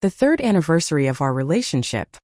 the third anniversary of our relationship.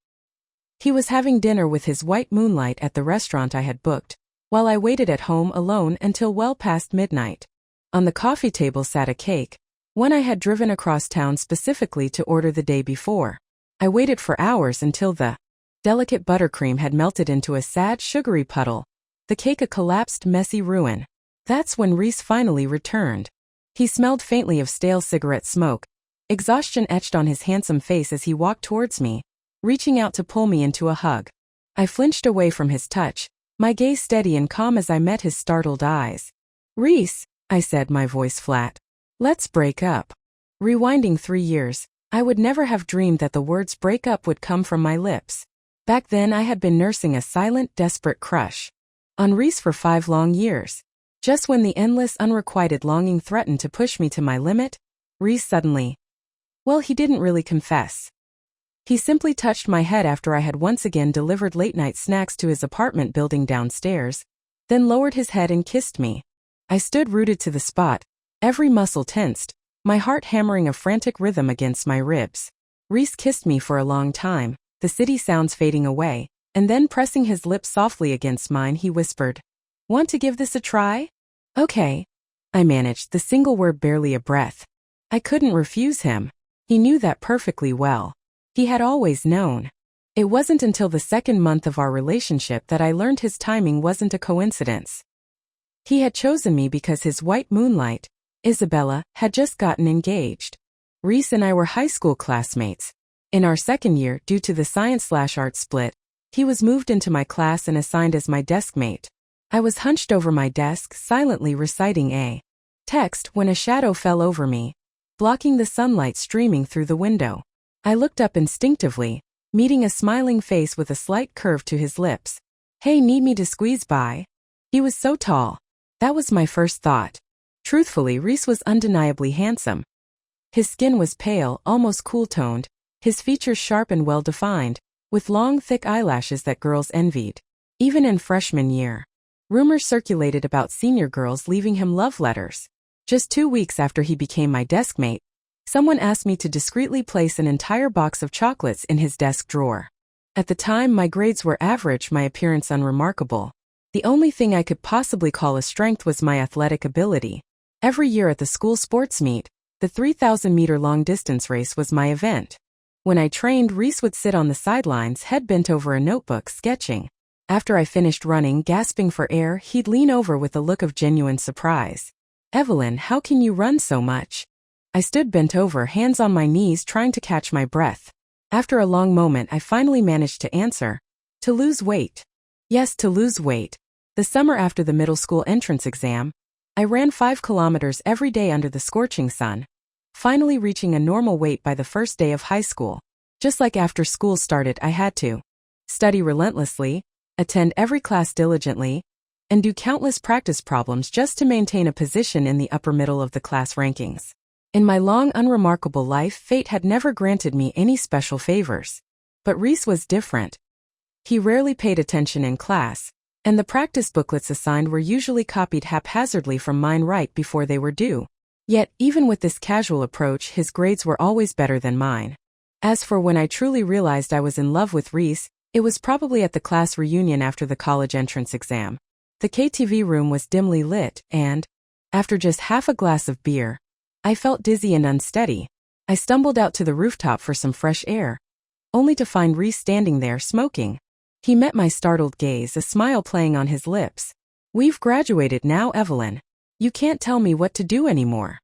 He was having dinner with his white moonlight at the restaurant I had booked, while I waited at home alone until well past midnight. On the coffee table sat a cake, one I had driven across town specifically to order the day before. I waited for hours until the delicate buttercream had melted into a sad sugary puddle, the cake a collapsed messy ruin. That's when Rhys finally returned. He smelled faintly of stale cigarette smoke. Exhaustion etched on his handsome face as he walked towards me, reaching out to pull me into a hug. I flinched away from his touch, my gaze steady and calm as I met his startled eyes. "Rhys," I said, my voice flat. "Let's break up." Rewinding 3 years, I would never have dreamed that the words break up would come from my lips. Back then I had been nursing a silent, desperate crush on Rhys for 5 long years. Just when the endless, unrequited longing threatened to push me to my limit, Rhys suddenly, well, he didn't really confess. He simply touched my head after I had once again delivered late-night snacks to his apartment building downstairs, then lowered his head and kissed me. I stood rooted to the spot, every muscle tensed, my heart hammering a frantic rhythm against my ribs. Rhys kissed me for a long time, the city sounds fading away, and then pressing his lips softly against mine he whispered, "Want to give this a try?" "Okay." I managed, the single word barely a breath. I couldn't refuse him. He knew that perfectly well. He had always known. It wasn't until the 2nd month of our relationship that I learned his timing wasn't a coincidence. He had chosen me because his white moonlight, Isabella, had just gotten engaged. Rhys and I were high school classmates. In our 2nd year, due to the science/art split, he was moved into my class and assigned as my desk mate. I was hunched over my desk, silently reciting a text when a shadow fell over me, blocking the sunlight streaming through the window. I looked up instinctively, meeting a smiling face with a slight curve to his lips. "Hey, need me to squeeze by?" He was so tall. That was my first thought. Truthfully, Rhys was undeniably handsome. His skin was pale, almost cool-toned, his features sharp and well-defined, with long, thick eyelashes that girls envied. Even in freshman year, rumors circulated about senior girls leaving him love letters. Just 2 weeks after he became my desk mate, someone asked me to discreetly place an entire box of chocolates in his desk drawer. At the time, my grades were average, my appearance unremarkable. The only thing I could possibly call a strength was my athletic ability. Every year at the school sports meet, the 3,000-meter long-distance race was my event. When I trained, Rhys would sit on the sidelines, head bent over a notebook, sketching. After I finished running, gasping for air, he'd lean over with a look of genuine surprise. "Evelyn, how can you run so much?" I stood bent over, hands on my knees, trying to catch my breath. After a long moment, I finally managed to answer. "To lose weight." Yes, to lose weight. The summer after the middle school entrance exam, I ran 5 kilometers every day under the scorching sun, finally reaching a normal weight by the first day of high school. Just like after school started, I had to study relentlessly, attend every class diligently, and do countless practice problems just to maintain a position in the upper middle of the class rankings. In my long, unremarkable life, fate had never granted me any special favors. But Rhys was different. He rarely paid attention in class, and the practice booklets assigned were usually copied haphazardly from mine right before they were due. Yet, even with this casual approach, his grades were always better than mine. As for when I truly realized I was in love with Rhys, it was probably at the class reunion after the college entrance exam. The KTV room was dimly lit, and, after just half a glass of beer, I felt dizzy and unsteady. I stumbled out to the rooftop for some fresh air, only to find Rhys standing there smoking. He met my startled gaze, a smile playing on his lips. "We've graduated now, Evelyn. You can't tell me what to do anymore."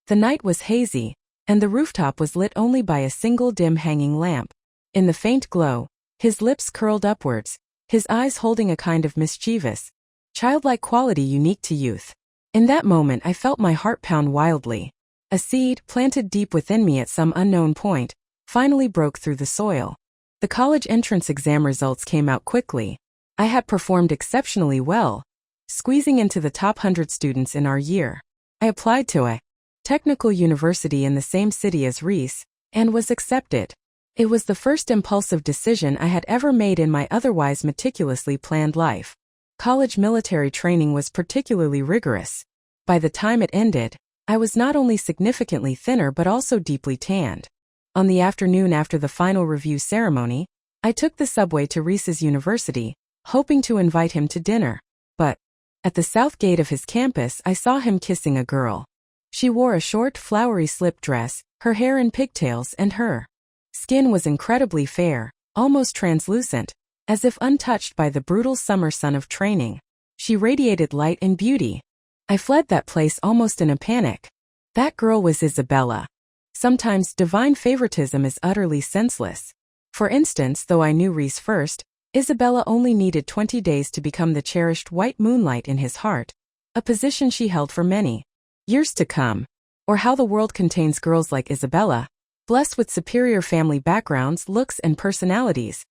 The night was hazy, and the rooftop was lit only by a single dim hanging lamp. In the faint glow, his lips curled upwards, his eyes holding a kind of mischievous, childlike quality unique to youth. In that moment I felt my heart pound wildly. A seed, planted deep within me at some unknown point, finally broke through the soil. The college entrance exam results came out quickly. I had performed exceptionally well, squeezing into the top 100 students in our year. I applied to a technical university in the same city as Rhys, and was accepted. It was the first impulsive decision I had ever made in my otherwise meticulously planned life. College military training was particularly rigorous. By the time it ended, I was not only significantly thinner but also deeply tanned. On the afternoon after the final review ceremony, I took the subway to Rhys's university, hoping to invite him to dinner. But at the south gate of his campus, I saw him kissing a girl. She wore a short, flowery slip dress, her hair in pigtails, and her skin was incredibly fair, almost translucent, as if untouched by the brutal summer sun of training. She radiated light and beauty. I fled that place almost in a panic. That girl was Isabella. Sometimes divine favoritism is utterly senseless. For instance, though I knew Rhys first, Isabella only needed 20 days to become the cherished white moonlight in his heart, a position she held for many years to come. Or how the world contains girls like Isabella, blessed with superior family backgrounds, looks, and personalities.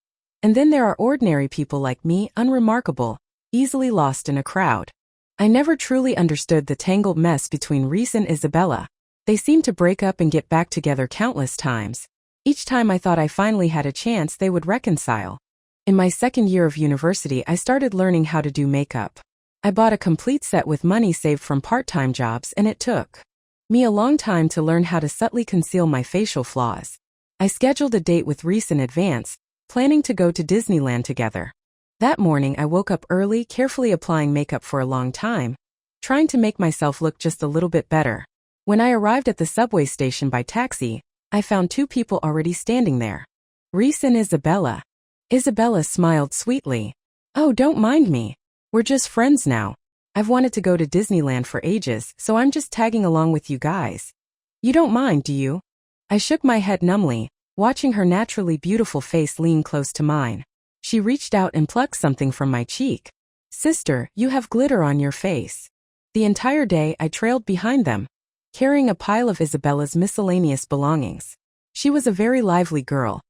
And then there are ordinary people like me, unremarkable, easily lost in a crowd. I never truly understood the tangled mess between Rhys and Isabella. They seemed to break up and get back together countless times. Each time I thought I finally had a chance, they would reconcile. In my second year of university, I started learning how to do makeup. I bought a complete set with money saved from part-time jobs, and it took me a long time to learn how to subtly conceal my facial flaws. I scheduled a date with Rhys in advance, planning to go to Disneyland together. That morning I woke up early, carefully applying makeup for a long time, trying to make myself look just a little bit better. When I arrived at the subway station by taxi, I found two people already standing there. Rhys and Isabella. Isabella smiled sweetly. "Oh, don't mind me. We're just friends now. I've wanted to go to Disneyland for ages, so I'm just tagging along with you guys. You don't mind, do you?" I shook my head numbly, watching her naturally beautiful face lean close to mine. She reached out and plucked something from my cheek. "Sister, you have glitter on your face." The entire day I trailed behind them, carrying a pile of Isabella's miscellaneous belongings. She was a very lively girl,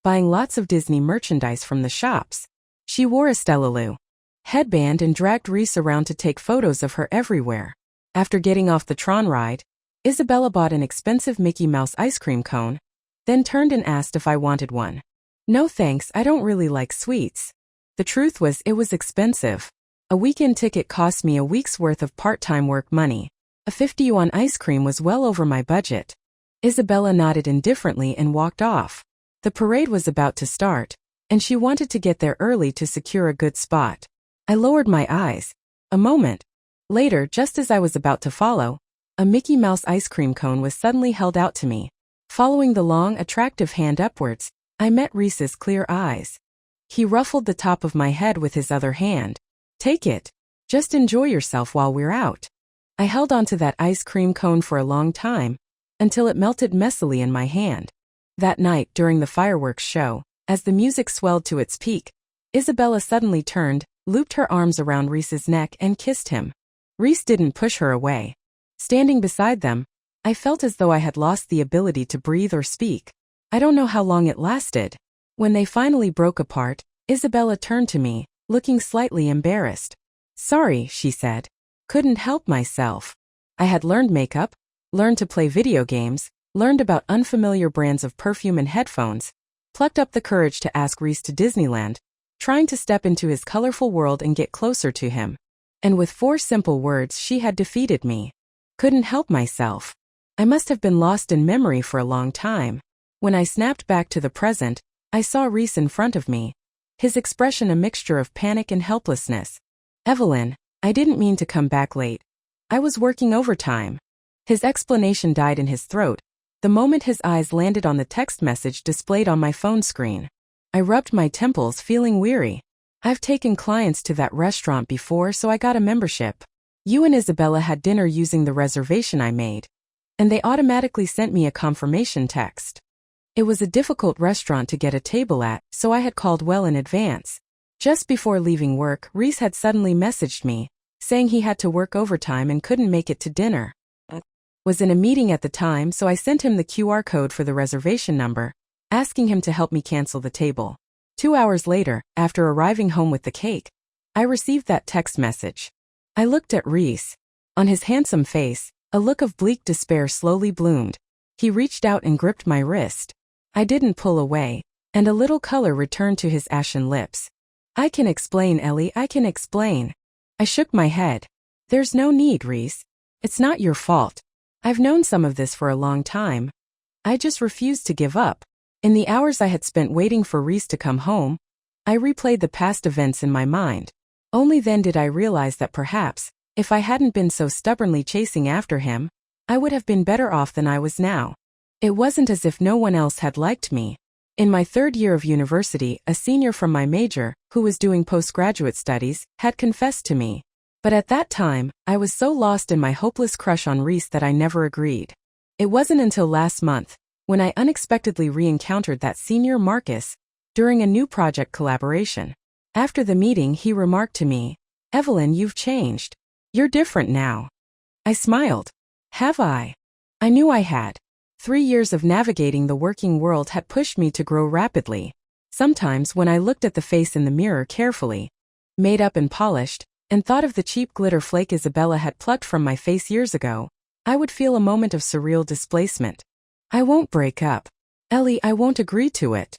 buying lots of Disney merchandise from the shops. She wore a Stellaloo headband and dragged Rhys around to take photos of her everywhere. After getting off the Tron ride, Isabella bought an expensive Mickey Mouse ice cream cone, then turned and asked if I wanted one. "No thanks, I don't really like sweets." The truth was, it was expensive. A weekend ticket cost me a week's worth of part-time work money. A 50 yuan ice cream was well over my budget. Isabella nodded indifferently and walked off. The parade was about to start, and she wanted to get there early to secure a good spot. I lowered my eyes. A moment later, just as I was about to follow, a Mickey Mouse ice cream cone was suddenly held out to me. Following the long, attractive hand upwards, I met Rhys's clear eyes. He ruffled the top of my head with his other hand. "Take it. Just enjoy yourself while we're out." I held onto that ice cream cone for a long time, until it melted messily in my hand. That night, during the fireworks show, as the music swelled to its peak, Isabella suddenly turned, looped her arms around Rhys's neck, and kissed him. Rhys didn't push her away. Standing beside them, I felt as though I had lost the ability to breathe or speak. I don't know how long it lasted. When they finally broke apart, Isabella turned to me, looking slightly embarrassed. "Sorry," she said. "Couldn't help myself. I had learned makeup, learned to play video games, learned about unfamiliar brands of perfume and headphones, plucked up the courage to ask Rhys to Disneyland, trying to step into his colorful world and get closer to him. And with 4 simple words, she had defeated me. Couldn't help myself. I must have been lost in memory for a long time. When I snapped back to the present, I saw Rhys in front of me, his expression a mixture of panic and helplessness. "Evelyn, I didn't mean to come back late. I was working overtime." His explanation died in his throat the moment his eyes landed on the text message displayed on my phone screen. I rubbed my temples, feeling weary. "I've taken clients to that restaurant before, so I got a membership. You and Isabella had dinner using the reservation I made, and they automatically sent me a confirmation text. It was a difficult restaurant to get a table at, so I had called well in advance. Just before leaving work, Rhys had suddenly messaged me, saying he had to work overtime and couldn't make it to dinner. Was in a meeting at the time, so I sent him the QR code for the reservation number, asking him to help me cancel the table. 2 hours later, after arriving home with the cake, I received that text message. I looked at Rhys. On his handsome face, a look of bleak despair slowly bloomed. He reached out and gripped my wrist. I didn't pull away, and a little color returned to his ashen lips. "I can explain, Ellie, I can explain." I shook my head. "There's no need, Rhys. It's not your fault. I've known some of this for a long time. I just refused to give up. In the hours I had spent waiting for Rhys to come home, I replayed the past events in my mind. Only then did I realize that perhaps, if I hadn't been so stubbornly chasing after him, I would have been better off than I was now. It wasn't as if no one else had liked me. In my third year of university, a senior from my major, who was doing postgraduate studies, had confessed to me. But at that time, I was so lost in my hopeless crush on Rhys that I never agreed. It wasn't until last month, when I unexpectedly re-encountered that senior Marcus, during a new project collaboration. After the meeting, he remarked to me, "Evelyn, you've changed. You're different now." I smiled. Have I? I knew I had. 3 years of navigating the working world had pushed me to grow rapidly. Sometimes when I looked at the face in the mirror carefully, made up and polished, and thought of the cheap glitter flake Isabella had plucked from my face years ago, I would feel a moment of surreal displacement. I won't break up. Ellie, I won't agree to it.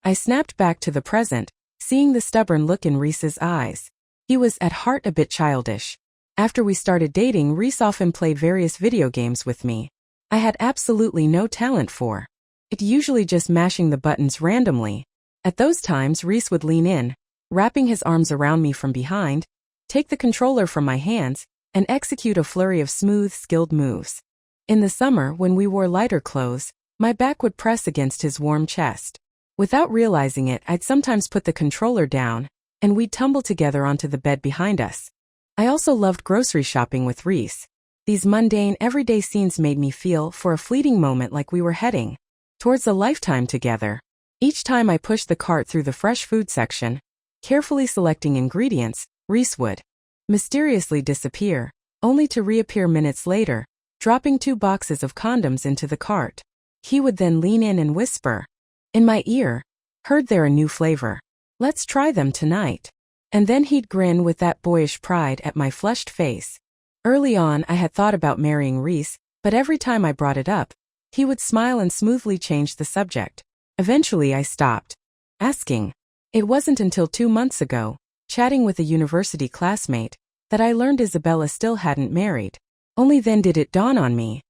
I snapped back to the present, seeing the stubborn look in Rhys's eyes. He was at heart a bit childish. After we started dating, Rhys often played various video games with me. I had absolutely no talent for it, usually just mashing the buttons randomly. At those times, Rhys would lean in, wrapping his arms around me from behind, take the controller from my hands, and execute a flurry of smooth, skilled moves. In the summer, when we wore lighter clothes, my back would press against his warm chest. Without realizing it, I'd sometimes put the controller down, and we'd tumble together onto the bed behind us. I also loved grocery shopping with Rhys. These mundane, everyday scenes made me feel, for a fleeting moment, like we were heading towards a lifetime together. Each time I pushed the cart through the fresh food section, carefully selecting ingredients, Rhys would mysteriously disappear, only to reappear minutes later, dropping 2 boxes of condoms into the cart. He would then lean in and whisper in my ear, "Heard they're a new flavor. Let's try them tonight." And then he'd grin with that boyish pride at my flushed face. Early on, I had thought about marrying Rhys, but every time I brought it up, he would smile and smoothly change the subject. Eventually, I stopped asking. It wasn't until 2 months ago, chatting with a university classmate, that I learned Isabella still hadn't married. Only then did it dawn on me.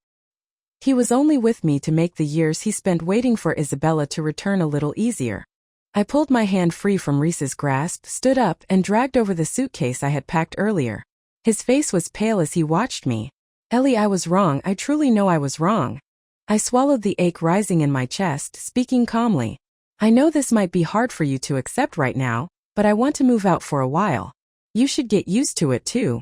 He was only with me to make the years he spent waiting for Isabella to return a little easier. I pulled my hand free from Rhys's grasp, stood up, and dragged over the suitcase I had packed earlier. His face was pale as he watched me. "Ellie, I was wrong. I truly know I was wrong." I swallowed the ache rising in my chest, speaking calmly. "I know this might be hard for you to accept right now, but I want to move out for a while. You should get used to it too."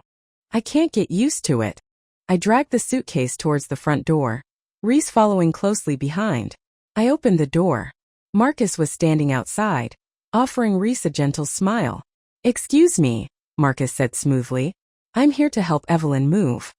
"I can't get used to it." I dragged the suitcase towards the front door, Rhys following closely behind. I opened the door. Marcus was standing outside, offering Rhys a gentle smile. "Excuse me," Marcus said smoothly. "I'm here to help Evelyn move."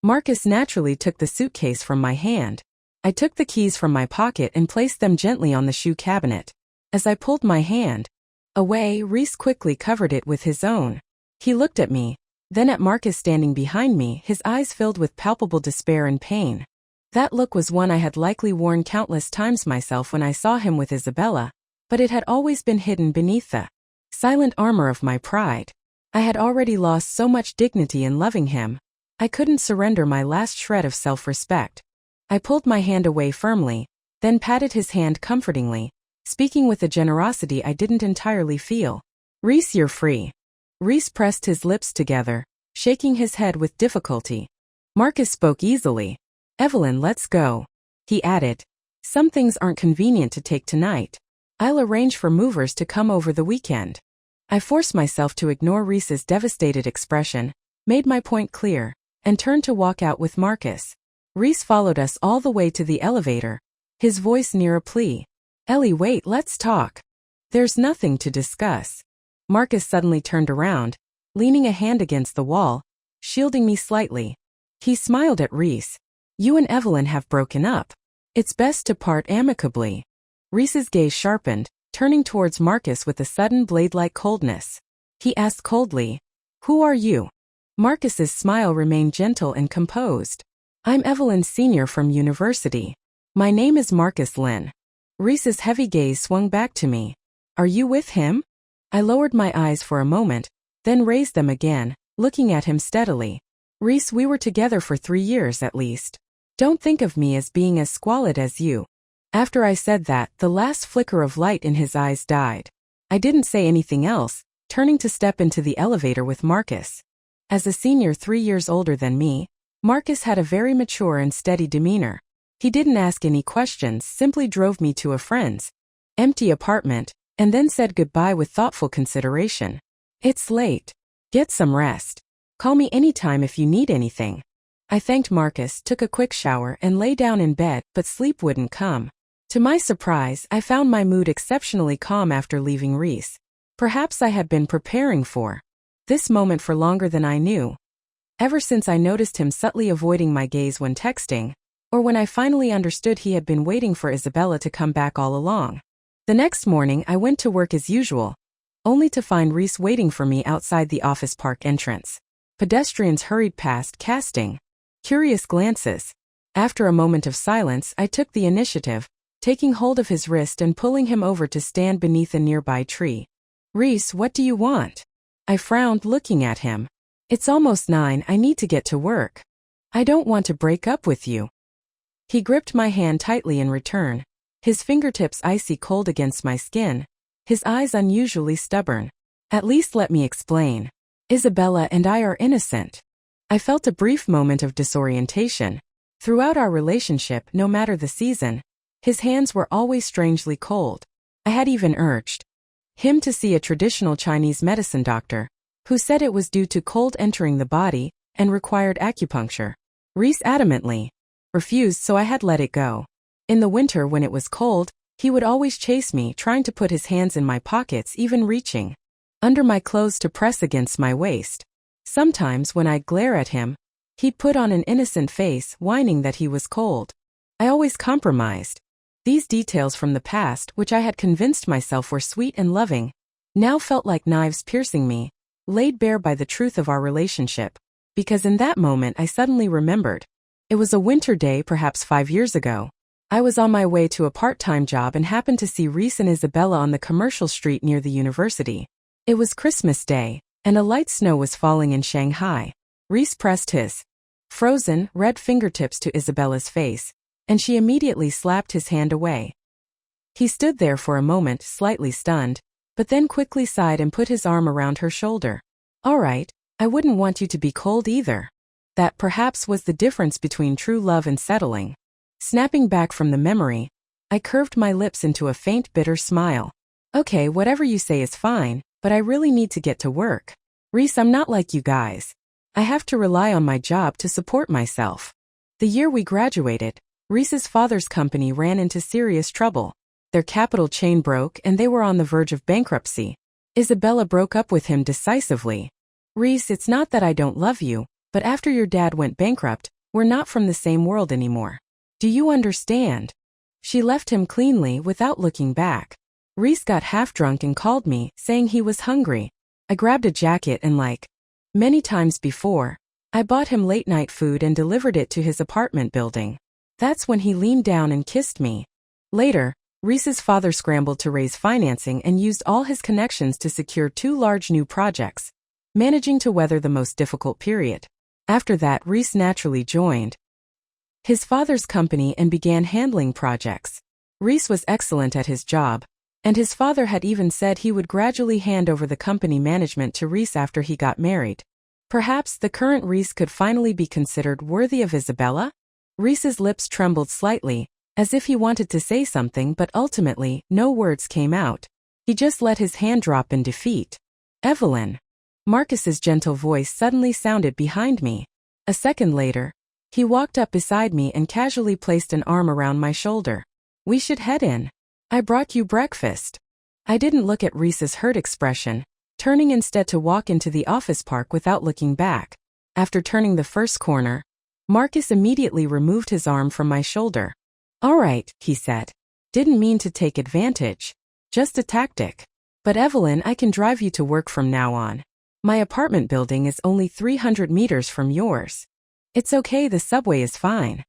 Marcus naturally took the suitcase from my hand. I took the keys from my pocket and placed them gently on the shoe cabinet. As I pulled my hand away, Rhys quickly covered it with his own. He looked at me, then at Marcus standing behind me, his eyes filled with palpable despair and pain. That look was one I had likely worn countless times myself when I saw him with Isabella, but it had always been hidden beneath the silent armor of my pride. I had already lost so much dignity in loving him. I couldn't surrender my last shred of self-respect. I pulled my hand away firmly, then patted his hand comfortingly, speaking with a generosity I didn't entirely feel. "Rhys, you're free." Rhys pressed his lips together, shaking his head with difficulty. Marcus spoke easily. "Evelyn, let's go," he added. "Some things aren't convenient to take tonight. I'll arrange for movers to come over the weekend." I forced myself to ignore Rhys's devastated expression, made my point clear, and turned to walk out with Marcus. Rhys followed us all the way to the elevator, his voice near a plea. "Ellie, wait, let's talk." "There's nothing to discuss." Marcus suddenly turned around, leaning a hand against the wall, shielding me slightly. He smiled at Rhys. "You and Evelyn have broken up. It's best to part amicably." Rhys's gaze sharpened, turning towards Marcus with a sudden blade-like coldness. He asked coldly, "Who are you?" Marcus's smile remained gentle and composed. "I'm Evelyn's senior from university. My name is Marcus Lynn." Rhys's heavy gaze swung back to me. "Are you with him?" I lowered my eyes for a moment, then raised them again, looking at him steadily. "Rhys, we were together for 3 years at least. Don't think of me as being as squalid as you. After I said that, the last flicker of light in his eyes died. I didn't say anything else, turning to step into the elevator with Marcus. As a senior 3 years older than me, Marcus had a very mature and steady demeanor. He didn't ask any questions, simply drove me to a friend's empty apartment, and then said goodbye with thoughtful consideration. It's late. Get some rest. Call me anytime if you need anything. I thanked Marcus, took a quick shower, and lay down in bed, but sleep wouldn't come. To my surprise, I found my mood exceptionally calm after leaving Rhys. Perhaps I had been preparing for this moment for longer than I knew. Ever since I noticed him subtly avoiding my gaze when texting, or when I finally understood he had been waiting for Isabella to come back all along. The next morning I went to work as usual, only to find Rhys waiting for me outside the office park entrance. Pedestrians hurried past, casting curious glances. After a moment of silence, I took the initiative, taking hold of his wrist and pulling him over to stand beneath a nearby tree. Rhys, what do you want? I frowned, looking at him. It's almost 9, I need to get to work. I don't want to break up with you. He gripped my hand tightly in return, his fingertips icy cold against my skin, his eyes unusually stubborn. At least let me explain. Isabella and I are innocent. I felt a brief moment of disorientation. Throughout our relationship, no matter the season, his hands were always strangely cold. I had even urged him to see a traditional Chinese medicine doctor, who said it was due to cold entering the body and required acupuncture. Rhys adamantly refused, so I had let it go. In the winter when it was cold, he would always chase me, trying to put his hands in my pockets, even reaching under my clothes to press against my waist. Sometimes when I'd glare at him, he'd put on an innocent face, whining that he was cold. I always compromised. These details from the past, which I had convinced myself were sweet and loving, now felt like knives piercing me, laid bare by the truth of our relationship. Because in that moment I suddenly remembered. It was a winter day, perhaps 5 years ago. I was on my way to a part-time job and happened to see Rhys and Isabella on the commercial street near the university. It was Christmas Day, and a light snow was falling in Shanghai. Rhys pressed his frozen, red fingertips to Isabella's face, and she immediately slapped his hand away. He stood there for a moment, slightly stunned, but then quickly sighed and put his arm around her shoulder. All right, I wouldn't want you to be cold either. That perhaps was the difference between true love and settling. Snapping back from the memory, I curved my lips into a faint, bitter smile. Okay, whatever you say is fine, but I really need to get to work. Rhys, I'm not like you guys. I have to rely on my job to support myself. The year we graduated, Rhys's father's company ran into serious trouble. Their capital chain broke and they were on the verge of bankruptcy. Isabella broke up with him decisively. Rhys, it's not that I don't love you, but after your dad went bankrupt, we're not from the same world anymore. Do you understand? She left him cleanly without looking back. Rhys got half drunk and called me, saying he was hungry. I grabbed a jacket and, like many times before, I bought him late-night food and delivered it to his apartment building. That's when he leaned down and kissed me. Later, Rhys's father scrambled to raise financing and used all his connections to secure 2 large new projects, managing to weather the most difficult period. After that, Rhys naturally joined his father's company and began handling projects. Rhys was excellent at his job, and his father had even said he would gradually hand over the company management to Rhys after he got married. Perhaps the current Rhys could finally be considered worthy of Isabella? Rhys's lips trembled slightly, as if he wanted to say something, but ultimately, no words came out. He just let his hand drop in defeat. Evelyn. Marcus's gentle voice suddenly sounded behind me. A second later, he walked up beside me and casually placed an arm around my shoulder. We should head in. I brought you breakfast. I didn't look at Rhys's hurt expression, turning instead to walk into the office park without looking back. After turning the first corner, Marcus immediately removed his arm from my shoulder. All right, he said. Didn't mean to take advantage. Just a tactic. But Evelyn, I can drive you to work from now on. My apartment building is only 300 meters from yours. It's okay, the subway is fine.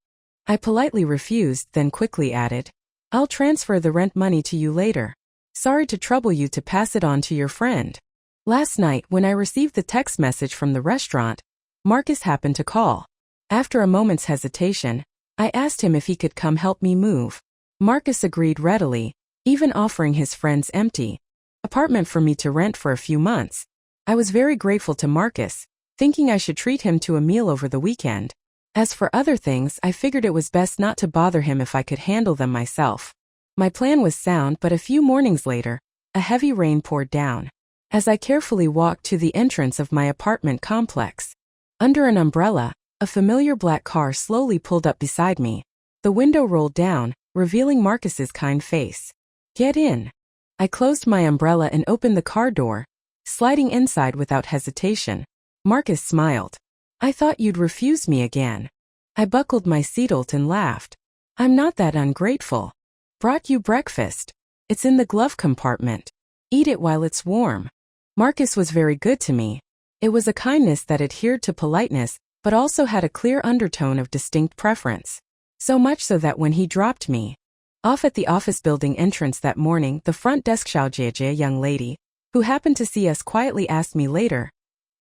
I politely refused, then quickly added, I'll transfer the rent money to you later. Sorry to trouble you, to pass it on to your friend. Last night, when I received the text message from the restaurant, Marcus happened to call. After a moment's hesitation, I asked him if he could come help me move. Marcus agreed readily, even offering his friend's empty apartment for me to rent for a few months. I was very grateful to Marcus, thinking I should treat him to a meal over the weekend. As for other things, I figured it was best not to bother him if I could handle them myself. My plan was sound, but a few mornings later, a heavy rain poured down. As I carefully walked to the entrance of my apartment complex, under an umbrella, a familiar black car slowly pulled up beside me. The window rolled down, revealing Marcus's kind face. "Get in." I closed my umbrella and opened the car door, sliding inside without hesitation. Marcus smiled. "I thought you'd refuse me again." I buckled my seatbelt and laughed. "I'm not that ungrateful. Brought you breakfast. It's in the glove compartment. Eat it while it's warm." Marcus was very good to me. It was a kindness that adhered to politeness, but also had a clear undertone of distinct preference. So much so that when he dropped me off at the office building entrance that morning, the front desk Xiaojie young lady, who happened to see us, quietly asked me later,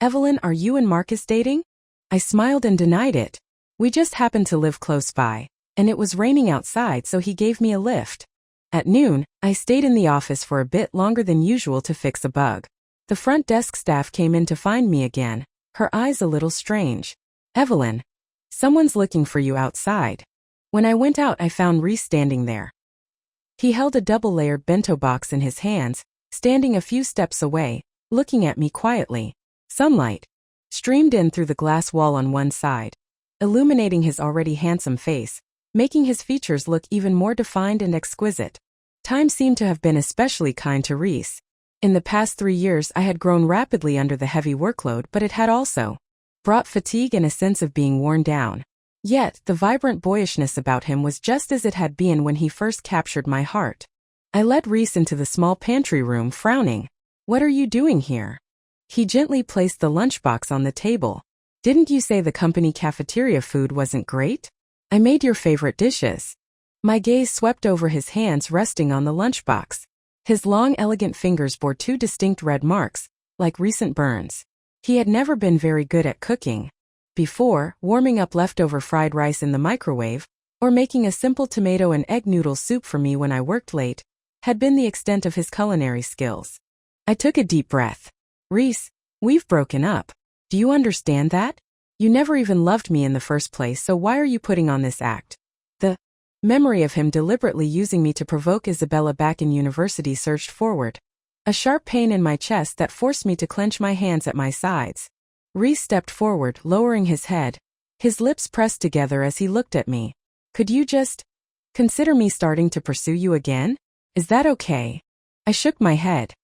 "Evelyn, are you and Marcus dating?" I smiled and denied it. We just happened to live close by, and it was raining outside, so he gave me a lift. At noon, I stayed in the office for a bit longer than usual to fix a bug. The front desk staff came in to find me again, her eyes a little strange. "Evelyn, someone's looking for you outside." When I went out, I found Rhys standing there. He held a double-layered bento box in his hands, standing a few steps away, looking at me quietly. Sunlight streamed in through the glass wall on one side, illuminating his already handsome face, making his features look even more defined and exquisite. Time seemed to have been especially kind to Rhys. In the past 3 years, I had grown rapidly under the heavy workload, but it had also brought fatigue and a sense of being worn down. Yet, the vibrant boyishness about him was just as it had been when he first captured my heart. I led Rhys into the small pantry room, frowning. "What are you doing here?" He gently placed the lunchbox on the table. "Didn't you say the company cafeteria food wasn't great? I made your favorite dishes." My gaze swept over his hands resting on the lunchbox. His long, elegant fingers bore 2 distinct red marks, like recent burns. He had never been very good at cooking. Before, warming up leftover fried rice in the microwave, or making a simple tomato and egg noodle soup for me when I worked late, had been the extent of his culinary skills. I took a deep breath. "Rhys, we've broken up. Do you understand that? You never even loved me in the first place, so why are you putting on this act?" The memory of him deliberately using me to provoke Isabella back in university surged forward. A sharp pain in my chest that forced me to clench my hands at my sides. Rhys stepped forward, lowering his head. His lips pressed together as he looked at me. "Could you just consider me starting to pursue you again? Is that okay?" I shook my head.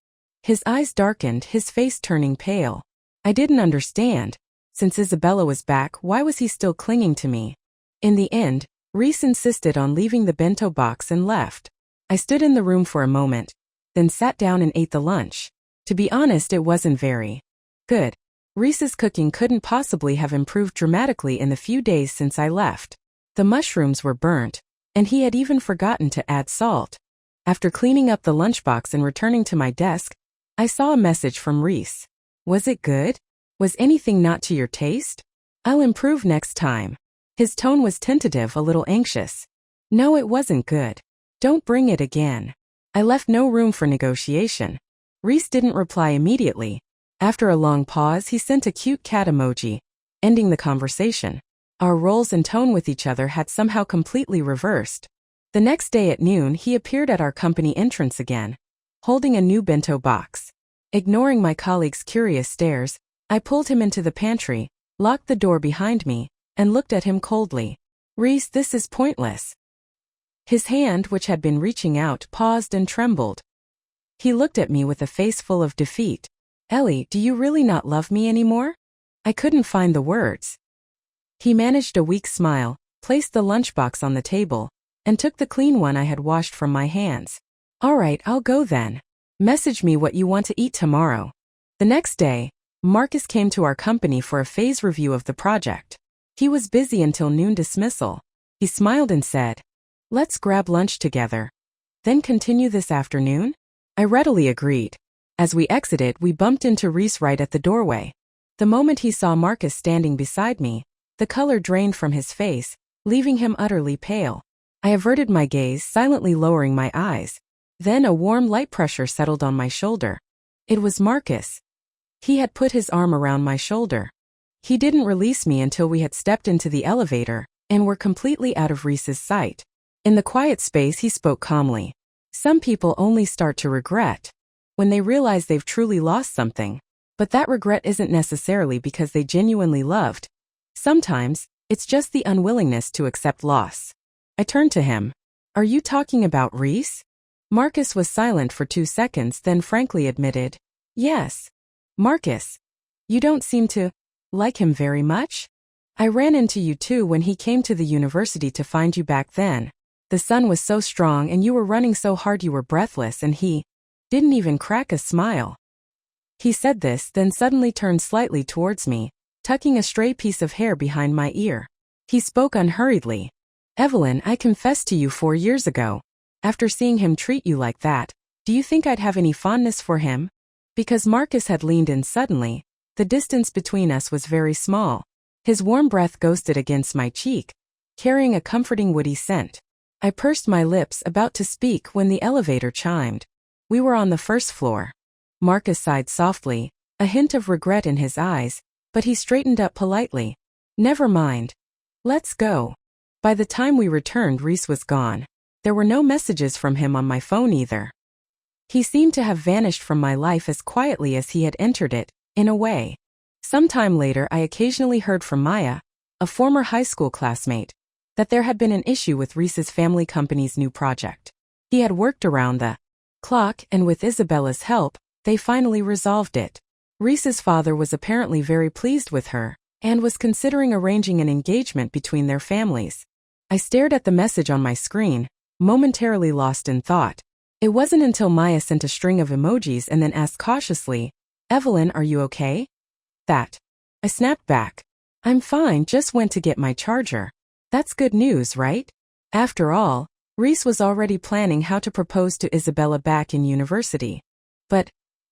His eyes darkened, his face turning pale. I didn't understand. Since Isabella was back, why was he still clinging to me? In the end, Rhys insisted on leaving the bento box and left. I stood in the room for a moment, then sat down and ate the lunch. To be honest, it wasn't very good. Rhys's cooking couldn't possibly have improved dramatically in the few days since I left. The mushrooms were burnt, and he had even forgotten to add salt. After cleaning up the lunchbox and returning to my desk, I saw a message from Rhys. "Was it good? Was anything not to your taste? I'll improve next time." His tone was tentative, a little anxious. "No, it wasn't good. Don't bring it again." I left no room for negotiation. Rhys didn't reply immediately. After a long pause, he sent a cute cat emoji, ending the conversation. Our roles and tone with each other had somehow completely reversed. The next day at noon, he appeared at our company entrance again, holding a new bento box. Ignoring my colleague's curious stares, I pulled him into the pantry, locked the door behind me, and looked at him coldly. "Rhys, this is pointless." His hand, which had been reaching out, paused and trembled. He looked at me with a face full of defeat. "Ellie, do you really not love me anymore?" I couldn't find the words. He managed a weak smile, placed the lunchbox on the table, and took the clean one I had washed from my hands. "All right, I'll go then. Message me what you want to eat tomorrow." The next day, Marcus came to our company for a phase review of the project. He was busy until noon dismissal. He smiled and said, "Let's grab lunch together. Then continue this afternoon?" I readily agreed. As we exited, we bumped into Rhys right at the doorway. The moment he saw Marcus standing beside me, the color drained from his face, leaving him utterly pale. I averted my gaze, silently lowering my eyes. Then a warm light pressure settled on my shoulder. It was Marcus. He had put his arm around my shoulder. He didn't release me until we had stepped into the elevator and were completely out of Rhys's sight. In the quiet space, he spoke calmly. Some people only start to regret when they realize they've truly lost something. But that regret isn't necessarily because they genuinely loved. Sometimes, it's just the unwillingness to accept loss. I turned to him. Are you talking about Rhys? Marcus was silent for 2 seconds, then frankly admitted, yes. Marcus, you don't seem to like him very much? I ran into you too when he came to the university to find you back then. The sun was so strong and you were running so hard you were breathless, and he didn't even crack a smile. He said this, then suddenly turned slightly towards me, tucking a stray piece of hair behind my ear. He spoke unhurriedly. Evelyn, I confessed to you 4 years ago. After seeing him treat you like that, do you think I'd have any fondness for him? Because Marcus had leaned in suddenly, the distance between us was very small. His warm breath ghosted against my cheek, carrying a comforting woody scent. I pursed my lips, about to speak, when the elevator chimed. We were on the first floor. Marcus sighed softly, a hint of regret in his eyes, but he straightened up politely. Never mind. Let's go. By the time we returned, Rhys was gone. There were no messages from him on my phone either. He seemed to have vanished from my life as quietly as he had entered it, in a way. Sometime later, I occasionally heard from Maya, a former high school classmate, that there had been an issue with Rhys's family company's new project. He had worked around the clock, and with Isabella's help, they finally resolved it. Rhys's father was apparently very pleased with her, and was considering arranging an engagement between their families. I stared at the message on my screen, momentarily lost in thought. It wasn't until Maya sent a string of emojis and then asked cautiously, Evelyn, are you okay? That. I snapped back. I'm fine, just went to get my charger. That's good news, right? After all, Rhys was already planning how to propose to Isabella back in university. But,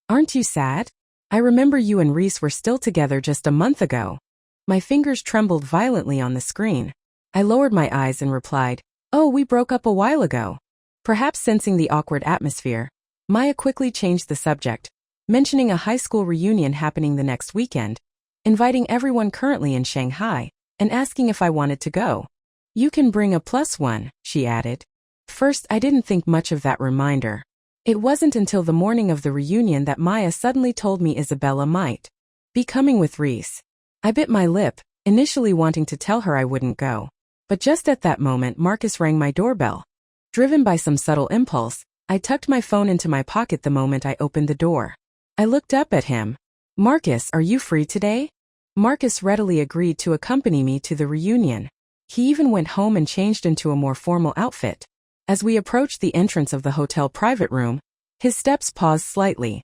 aren't you sad? I remember you and Rhys were still together just a month ago. My fingers trembled violently on the screen. I lowered my eyes and replied, Oh, we broke up a while ago. Perhaps sensing the awkward atmosphere, Maya quickly changed the subject, mentioning a high school reunion happening the next weekend, inviting everyone currently in Shanghai, and asking if I wanted to go. You can bring a +1, she added. First, I didn't think much of that reminder. It wasn't until the morning of the reunion that Maya suddenly told me Isabella might be coming with Rhys. I bit my lip, initially wanting to tell her I wouldn't go. But just at that moment, Marcus rang my doorbell. Driven by some subtle impulse, I tucked my phone into my pocket the moment I opened the door. I looked up at him. Marcus, are you free today? Marcus readily agreed to accompany me to the reunion. He even went home and changed into a more formal outfit. As we approached the entrance of the hotel private room, his steps paused slightly.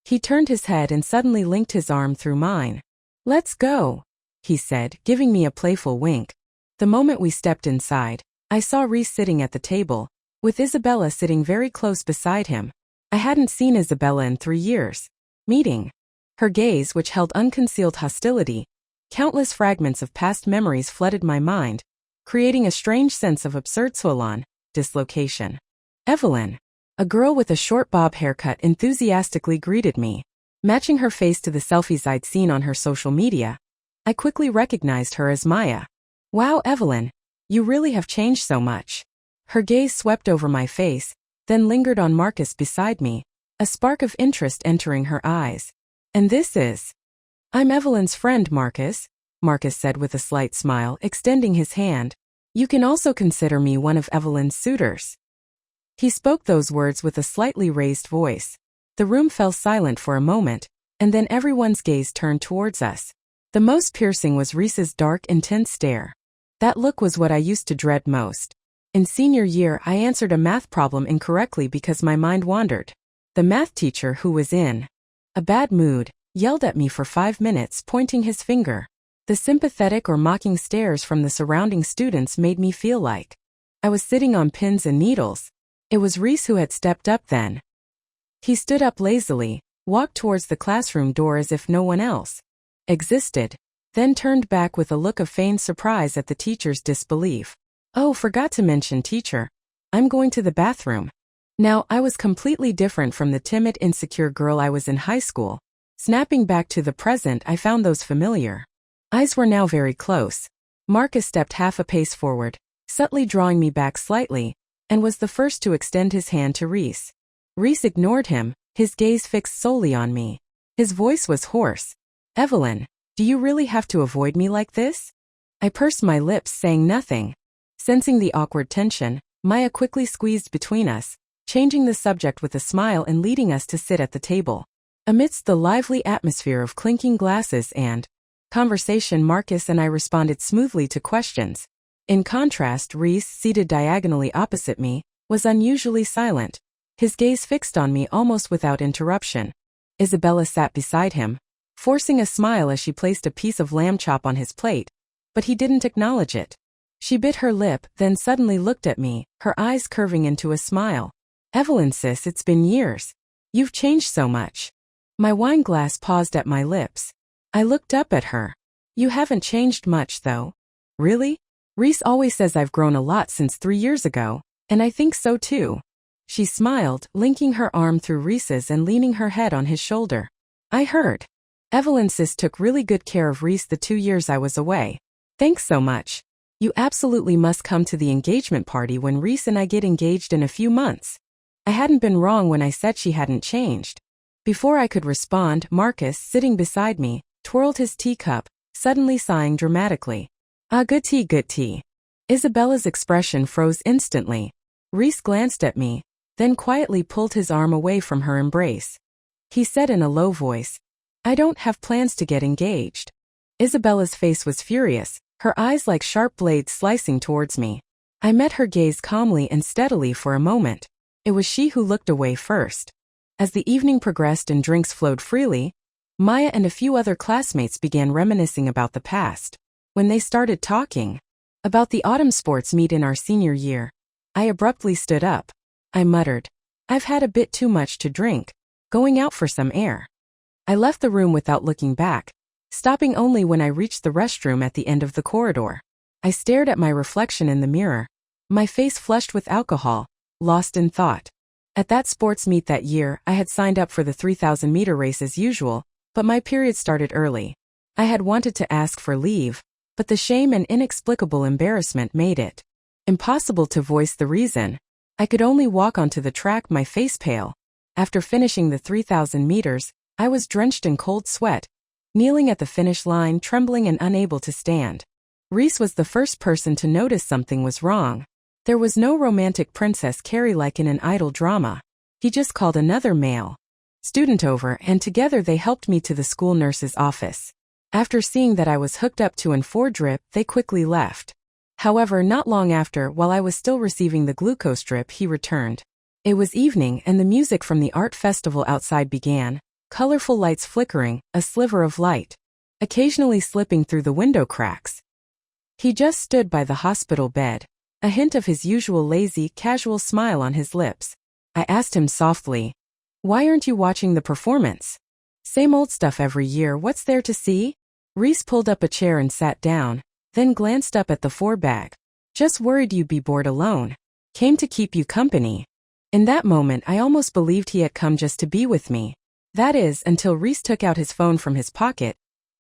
He turned his head and suddenly linked his arm through mine. Let's go, he said, giving me a playful wink. The moment we stepped inside, I saw Rhys sitting at the table, with Isabella sitting very close beside him. I hadn't seen Isabella in 3 years. Meeting her gaze, which held unconcealed hostility, countless fragments of past memories flooded my mind, creating a strange sense of absurd dislocation. Evelyn, a girl with a short bob haircut, enthusiastically greeted me. Matching her face to the selfies I'd seen on her social media, I quickly recognized her as Maya. Wow, Evelyn, you really have changed so much. Her gaze swept over my face, then lingered on Marcus beside me, a spark of interest entering her eyes. And this is... I'm Evelyn's friend, Marcus, Marcus said with a slight smile, extending his hand. You can also consider me one of Evelyn's suitors. He spoke those words with a slightly raised voice. The room fell silent for a moment, and then everyone's gaze turned towards us. The most piercing was Rhys's dark, intense stare. That look was what I used to dread most. In senior year, I answered a math problem incorrectly because my mind wandered. The math teacher, who was in a bad mood, yelled at me for 5 minutes, pointing his finger. The sympathetic or mocking stares from the surrounding students made me feel like I was sitting on pins and needles. It was Rhys who had stepped up then. He stood up lazily, walked towards the classroom door as if no one else existed. then turned back with a look of feigned surprise at the teacher's disbelief. "Oh, forgot to mention, teacher. I'm going to the bathroom." Now, I was completely different from the timid, insecure girl I was in high school. Snapping back to the present, I found those familiar eyes were now very close. Marcus stepped half a pace forward, subtly drawing me back slightly, and was the first to extend his hand to Rhys. Rhys ignored him, his gaze fixed solely on me. His voice was hoarse. "Evelyn, do you really have to avoid me like this?" I pursed my lips, saying nothing. Sensing the awkward tension, Maya quickly squeezed between us, changing the subject with a smile and leading us to sit at the table. Amidst the lively atmosphere of clinking glasses and conversation, Marcus and I responded smoothly to questions. In contrast, Rhys, seated diagonally opposite me, was unusually silent, his gaze fixed on me almost without interruption. Isabella sat beside him, forcing a smile as she placed a piece of lamb chop on his plate, but he didn't acknowledge it. She bit her lip, then suddenly looked at me, her eyes curving into a smile. "Evelyn sis, it's been years. You've changed so much." My wine glass paused at my lips. I looked up at her. "You haven't changed much though." "Really? Rhys always says I've grown a lot since 3 years ago, and I think so too." She smiled, linking her arm through Rhys's and leaning her head on his shoulder. "I heard. Evelyn sis took really good care of Rhys the 2 years I was away. Thanks so much. You absolutely must come to the engagement party when Rhys and I get engaged in a few months." I hadn't been wrong when I said she hadn't changed. Before I could respond, Marcus, sitting beside me, twirled his teacup, suddenly sighing dramatically. "Ah, good tea, good tea." Isabella's expression froze instantly. Rhys glanced at me, then quietly pulled his arm away from her embrace. He said in a low voice, "I don't have plans to get engaged." Isabella's face was furious, her eyes like sharp blades slicing towards me. I met her gaze calmly and steadily for a moment. It was she who looked away first. As the evening progressed and drinks flowed freely, Maya and a few other classmates began reminiscing about the past. When they started talking about the autumn sports meet in our senior year, I abruptly stood up. I muttered, "I've had a bit too much to drink. Going out for some air." I left the room without looking back, stopping only when I reached the restroom at the end of the corridor. I stared at my reflection in the mirror, my face flushed with alcohol, lost in thought. At that sports meet that year, I had signed up for the 3,000-meter race as usual, but my period started early. I had wanted to ask for leave, but the shame and inexplicable embarrassment made it impossible to voice the reason. I could only walk onto the track, my face pale. After finishing the 3,000 meters, I was drenched in cold sweat, kneeling at the finish line, trembling and unable to stand. Rhys was the first person to notice something was wrong. There was no romantic Princess Carrie like in an idol drama. He just called another male student over, and together they helped me to the school nurse's office. After seeing that I was hooked up to an 4 drip, they quickly left. However, not long after, while I was still receiving the glucose drip, he returned. It was evening and the music from the art festival outside began, colorful lights flickering, a sliver of light occasionally slipping through the window cracks. He just stood by the hospital bed, a hint of his usual lazy, casual smile on his lips. I asked him softly, "Why aren't you watching the performance?" "Same old stuff every year, what's there to see?" Rhys pulled up a chair and sat down, then glanced up at the 4 bag. "Just worried you'd be bored alone. Came to keep you company." In that moment, I almost believed he had come just to be with me. That is, until Rhys took out his phone from his pocket,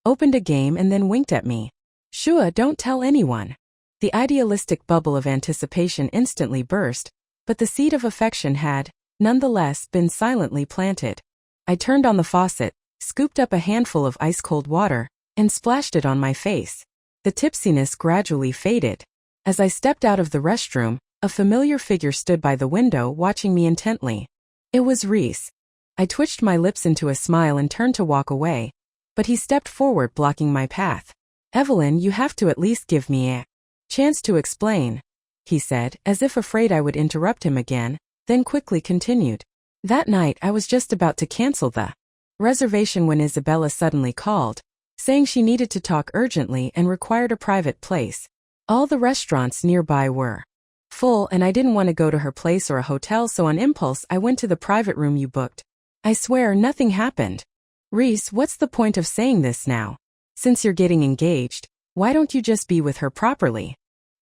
opened a game and then winked at me. "Shua, don't tell anyone." The idealistic bubble of anticipation instantly burst, but the seed of affection had, nonetheless, been silently planted. I turned on the faucet, scooped up a handful of ice-cold water, and splashed it on my face. The tipsiness gradually faded. As I stepped out of the restroom, a familiar figure stood by the window watching me intently. It was Rhys. I twitched my lips into a smile and turned to walk away, but he stepped forward, blocking my path. "Evelyn, you have to at least give me a chance to explain," he said, as if afraid I would interrupt him again, then quickly continued. "That night I was just about to cancel the reservation when Isabella suddenly called, saying she needed to talk urgently and required a private place. All the restaurants nearby were full and I didn't want to go to her place or a hotel, so on impulse I went to the private room you booked. I swear nothing happened." "Rhys, what's the point of saying this now?" Since you're getting engaged, why don't you just be with her properly?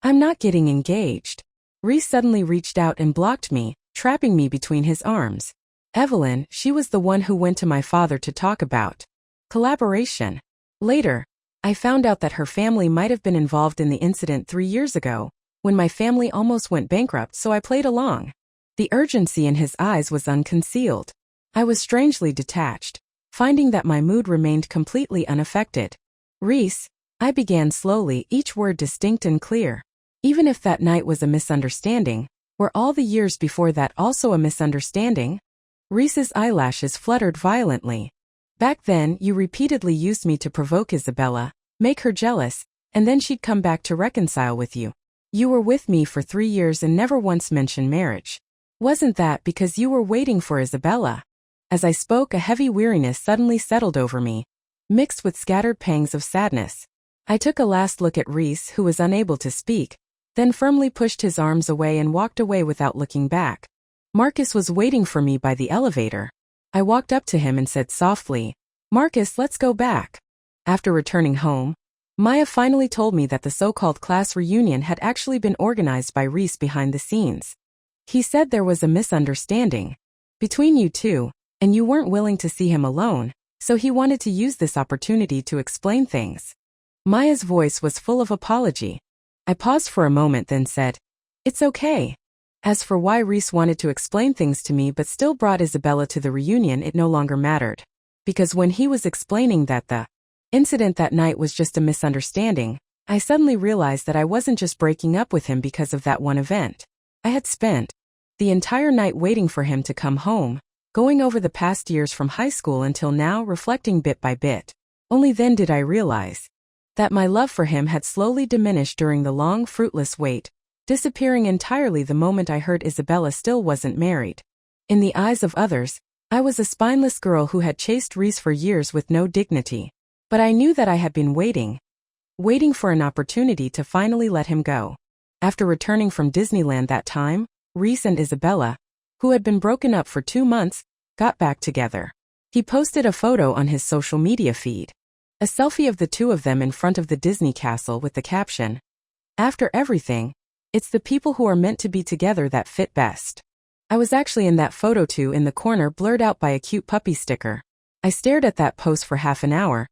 I'm not getting engaged. Rhys suddenly reached out and blocked me, trapping me between his arms. Evelyn, she was the one who went to my father to talk about collaboration. Later, I found out that her family might have been involved in the incident 3 years ago, when my family almost went bankrupt, so I played along. The urgency in his eyes was unconcealed. I was strangely detached, finding that my mood remained completely unaffected. Rhys, I began slowly, each word distinct and clear. Even if that night was a misunderstanding, were all the years before that also a misunderstanding? Rhys's eyelashes fluttered violently. Back then, you repeatedly used me to provoke Isabella, make her jealous, and then she'd come back to reconcile with you. You were with me for 3 years and never once mentioned marriage. Wasn't that because you were waiting for Isabella? As I spoke, a heavy weariness suddenly settled over me, mixed with scattered pangs of sadness. I took a last look at Rhys, who was unable to speak, then firmly pushed his arms away and walked away without looking back. Marcus was waiting for me by the elevator. I walked up to him and said softly, "Marcus, let's go back." After returning home, Maya finally told me that the so-called class reunion had actually been organized by Rhys behind the scenes. He said there was a misunderstanding between you two, and you weren't willing to see him alone, so he wanted to use this opportunity to explain things. Maya's voice was full of apology. I paused for a moment, then said, "It's okay." As for why Rhys wanted to explain things to me but still brought Isabella to the reunion, it no longer mattered. Because when he was explaining that the incident that night was just a misunderstanding, I suddenly realized that I wasn't just breaking up with him because of that one event. I had spent the entire night waiting for him to come home, going over the past years from high school until now, reflecting bit by bit. Only then did I realize that my love for him had slowly diminished during the long, fruitless wait, disappearing entirely the moment I heard Isabella still wasn't married. In the eyes of others, I was a spineless girl who had chased Rhys for years with no dignity. But I knew that I had been waiting for an opportunity to finally let him go. After returning from Disneyland that time, Rhys and Isabella, who had been broken up for 2 months, got back together. He posted a photo on his social media feed. A selfie of the two of them in front of the Disney castle with the caption, "After everything, it's the people who are meant to be together that fit best." I was actually in that photo too, in the corner, blurred out by a cute puppy sticker. I stared at that post for half an hour,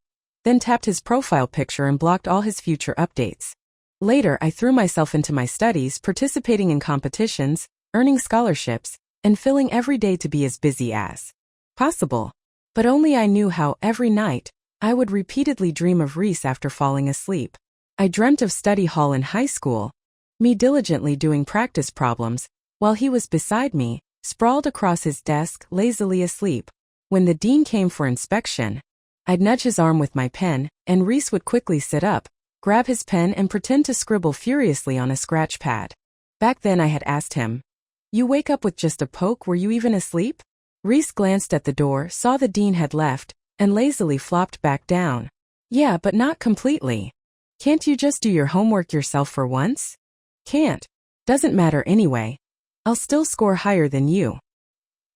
then tapped his profile picture and blocked all his future updates. Later, I threw myself into my studies, participating in competitions, earning scholarships, and filling every day to be as busy as possible. But only I knew how, every night, I would repeatedly dream of Rhys after falling asleep. I dreamt of study hall in high school, me diligently doing practice problems, while he was beside me, sprawled across his desk, lazily asleep. When the dean came for inspection, I'd nudge his arm with my pen, and Rhys would quickly sit up, grab his pen and pretend to scribble furiously on a scratch pad. Back then I had asked him, "You wake up with just a poke, were you even asleep?" Rhys glanced at the door, saw the dean had left, and lazily flopped back down. "Yeah, but not completely. Can't you just do your homework yourself for once?" "Can't. Doesn't matter anyway. I'll still score higher than you."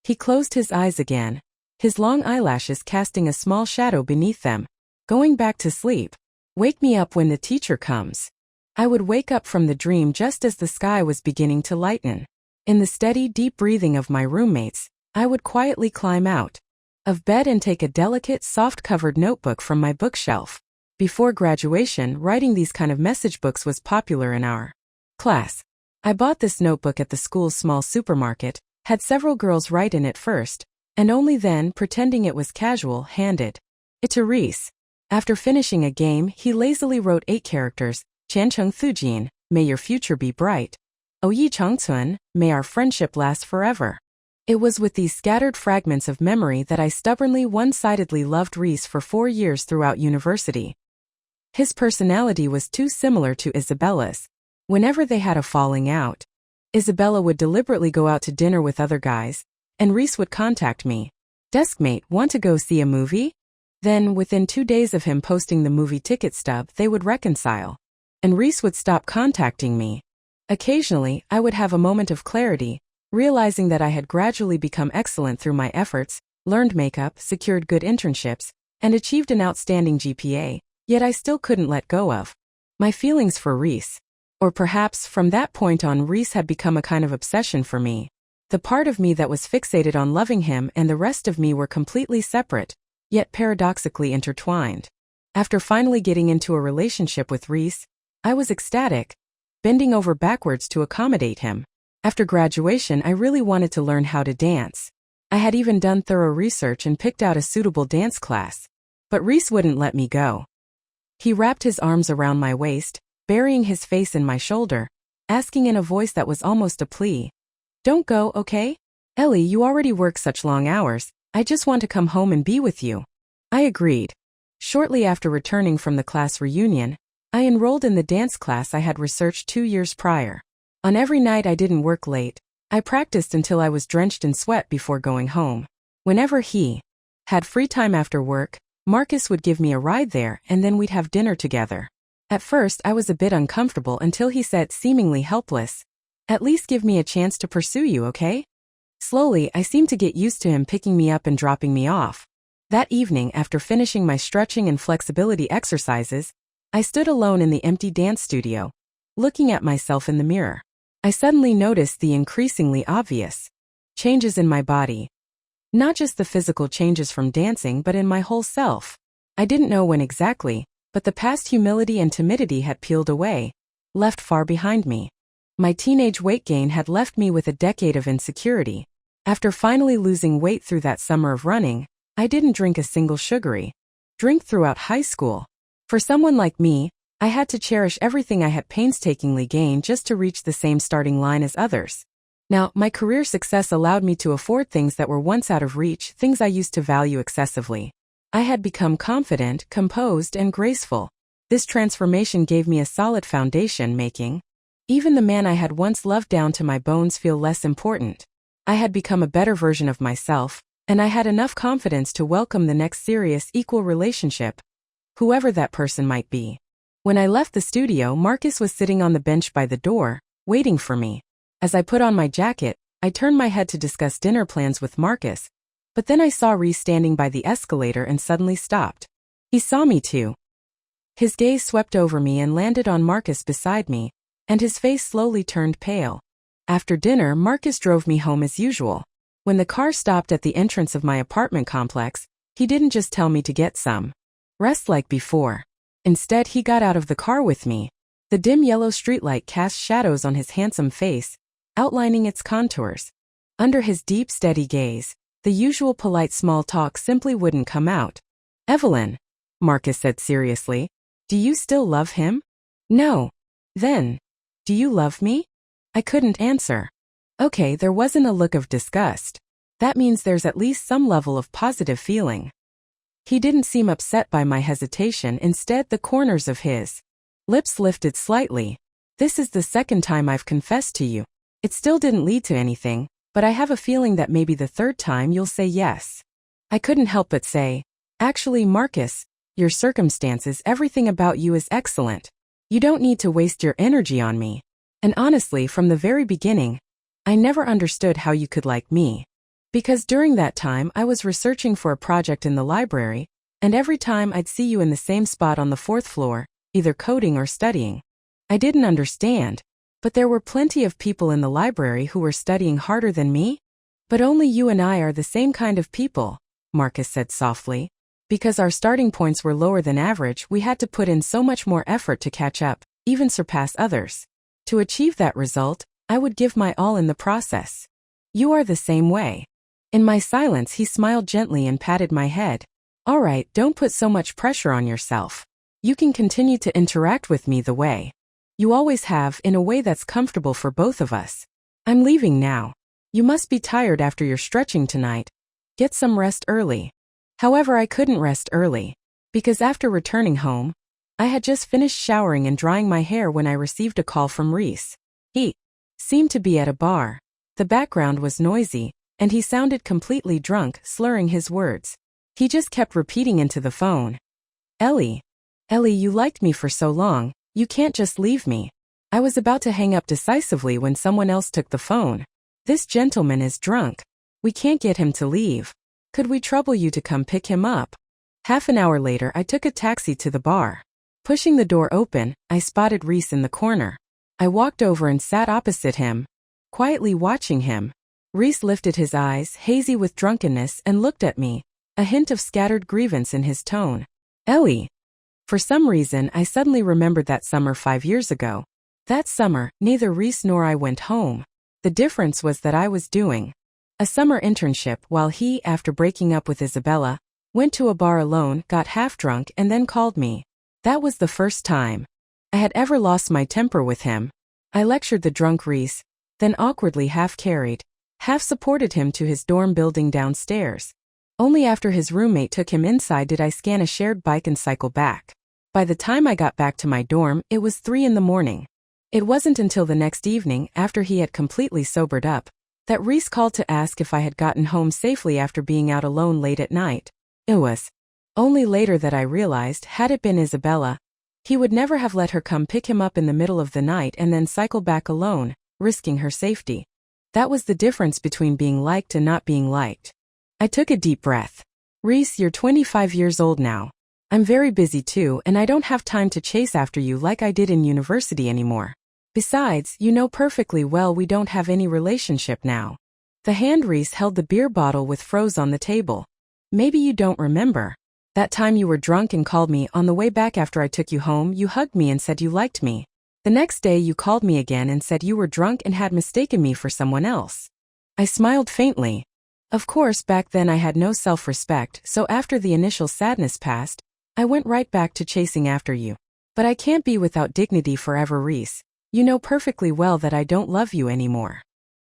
He closed his eyes again, his long eyelashes casting a small shadow beneath them. "Going back to sleep. Wake me up when the teacher comes." I would wake up from the dream just as the sky was beginning to lighten. In the steady, deep breathing of my roommates, I would quietly climb out of bed and take a delicate, soft-covered notebook from my bookshelf. Before graduation, writing these kind of message books was popular in our class. I bought this notebook at the school's small supermarket, had several girls write in it first, and only then, pretending it was casual, handed it to Rhys. After finishing a game, he lazily wrote 8 characters, "Chancheng Thujin, may your future be bright. Oyi Changcun, may our friendship last forever." It was with these scattered fragments of memory that I stubbornly, one-sidedly loved Rhys for 4 years throughout university. His personality was too similar to Isabella's. Whenever they had a falling out, Isabella would deliberately go out to dinner with other guys, and Rhys would contact me. "Deskmate, want to go see a movie?" Then, within 2 days of him posting the movie ticket stub, they would reconcile, and Rhys would stop contacting me. Occasionally, I would have a moment of clarity, realizing that I had gradually become excellent through my efforts, learned makeup, secured good internships, and achieved an outstanding GPA, Yet I still couldn't let go of my feelings for Rhys. Or perhaps, from that point on, Rhys had become a kind of obsession for me. The part of me that was fixated on loving him and the rest of me were completely separate, yet paradoxically intertwined. After finally getting into a relationship with Rhys, I was ecstatic, bending over backwards to accommodate him. After graduation, I really wanted to learn how to dance. I had even done thorough research and picked out a suitable dance class. But Rhys wouldn't let me go. He wrapped his arms around my waist, burying his face in my shoulder, asking in a voice that was almost a plea, "Don't go, okay? Ellie, you already work such long hours, I just want to come home and be with you." I agreed. Shortly after returning from the class reunion, I enrolled in the dance class I had researched 2 years prior. On every night I didn't work late, I practiced until I was drenched in sweat before going home. Whenever he had free time after work, Marcus would give me a ride there and then we'd have dinner together. At first I was a bit uncomfortable until he said, seemingly helpless, "At least give me a chance to pursue you, okay?" Slowly, I seemed to get used to him picking me up and dropping me off. That evening, after finishing my stretching and flexibility exercises, I stood alone in the empty dance studio, looking at myself in the mirror. I suddenly noticed the increasingly obvious changes in my body. Not just the physical changes from dancing, but in my whole self. I didn't know when exactly, but the past humility and timidity had peeled away, left far behind me. My teenage weight gain had left me with a decade of insecurity. After finally losing weight through that summer of running, I didn't drink a single sugary drink throughout high school. For someone like me, I had to cherish everything I had painstakingly gained just to reach the same starting line as others. Now, my career success allowed me to afford things that were once out of reach, things I used to value excessively. I had become confident, composed, and graceful. This transformation gave me a solid foundation, making even the man I had once loved down to my bones feel less important. I had become a better version of myself, and I had enough confidence to welcome the next serious, equal relationship, whoever that person might be. When I left the studio, Marcus was sitting on the bench by the door, waiting for me. As I put on my jacket, I turned my head to discuss dinner plans with Marcus, but then I saw Rhys standing by the escalator and suddenly stopped. He saw me too. His gaze swept over me and landed on Marcus beside me, and his face slowly turned pale. After dinner, Marcus drove me home as usual. When the car stopped at the entrance of my apartment complex, he didn't just tell me to get some rest like before. Instead, he got out of the car with me. The dim yellow streetlight cast shadows on his handsome face, outlining its contours. Under his deep, steady gaze, the usual polite small talk simply wouldn't come out. "Evelyn," Marcus said seriously, "do you still love him?" "No." "Then, do you love me?" I couldn't answer. Okay, there wasn't a look of disgust. That means there's at least some level of positive feeling. He didn't seem upset by my hesitation, instead the corners of his lips lifted slightly. "This is the second time I've confessed to you. It still didn't lead to anything, but I have a feeling that maybe the third time you'll say yes." I couldn't help but say, "Actually, Marcus, your circumstances, everything about you is excellent. You don't need to waste your energy on me. And honestly, from the very beginning, I never understood how you could like me. Because during that time I was researching for a project in the library, and every time I'd see you in the same spot on the 4th floor, either coding or studying. I didn't understand, but there were plenty of people in the library who were studying harder than me. But only you and I are the same kind of people," Marcus said softly. "Because our starting points were lower than average, we had to put in so much more effort to catch up, even surpass others. To achieve that result, I would give my all in the process. You are the same way." In my silence, he smiled gently and patted my head. "All right, don't put so much pressure on yourself. You can continue to interact with me the way you always have, in a way that's comfortable for both of us. I'm leaving now. You must be tired after your stretching tonight. Get some rest early." However, I couldn't rest early, because after returning home, I had just finished showering and drying my hair when I received a call from Rhys. He seemed to be at a bar. The background was noisy, and he sounded completely drunk, slurring his words. He just kept repeating into the phone, Ellie, you liked me for so long, you can't just leave me." I was about to hang up decisively when someone else took the phone. "This gentleman is drunk. We can't get him to leave. Could we trouble you to come pick him up?" Half an hour later, I took a taxi to the bar. Pushing the door open, I spotted Rhys in the corner. I walked over and sat opposite him, quietly watching him. Rhys lifted his eyes, hazy with drunkenness, and looked at me, a hint of scattered grievance in his tone. Ellie. For some reason, I suddenly remembered that summer 5 years ago. That summer, neither Rhys nor I went home. The difference was that I was doing a summer internship while he, after breaking up with Isabella, went to a bar alone, got half drunk, and then called me. That was the first time I had ever lost my temper with him. I lectured the drunk Rhys, then awkwardly half carried, half supported him to his dorm building downstairs. Only after his roommate took him inside did I scan a shared bike and cycle back. By the time I got back to my dorm, it was 3 in the morning. It wasn't until the next evening, after he had completely sobered up, that Rhys called to ask if I had gotten home safely after being out alone late at night. It was only later that I realized, had it been Isabella, he would never have let her come pick him up in the middle of the night and then cycle back alone, risking her safety. That was the difference between being liked and not being liked. I took a deep breath. Rhys, you're 25 years old now. I'm very busy too, and I don't have time to chase after you like I did in university anymore. Besides, you know perfectly well we don't have any relationship now. The hand Rhys held the beer bottle with froze on the table. Maybe you don't remember. That time you were drunk and called me on the way back after I took you home. You hugged me and said you liked me. The next day you called me again and said you were drunk and had mistaken me for someone else. I smiled faintly. Of course, back then I had no self-respect, so after the initial sadness passed, I went right back to chasing after you. But I can't be without dignity forever, Rhys. You know perfectly well that I don't love you anymore.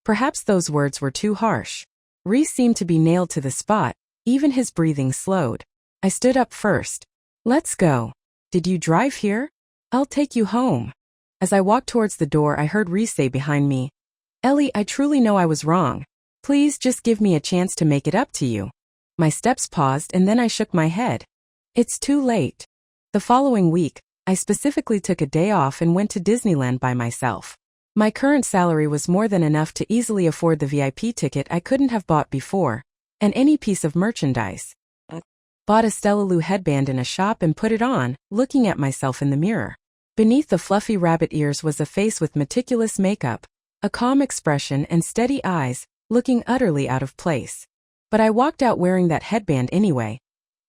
Perhaps those words were too harsh. Rhys seemed to be nailed to the spot, even his breathing slowed. I stood up first. Let's go. Did you drive here? I'll take you home. As I walked towards the door, I heard Rhys say behind me, Ellie, I truly know I was wrong. Please just give me a chance to make it up to you. My steps paused and then I shook my head. It's too late. The following week, I specifically took a day off and went to Disneyland by myself. My current salary was more than enough to easily afford the VIP ticket I couldn't have bought before, and any piece of merchandise. Bought a Stellaloo headband in a shop and put it on, looking at myself in the mirror. Beneath the fluffy rabbit ears was a face with meticulous makeup, a calm expression and steady eyes, looking utterly out of place. But I walked out wearing that headband anyway,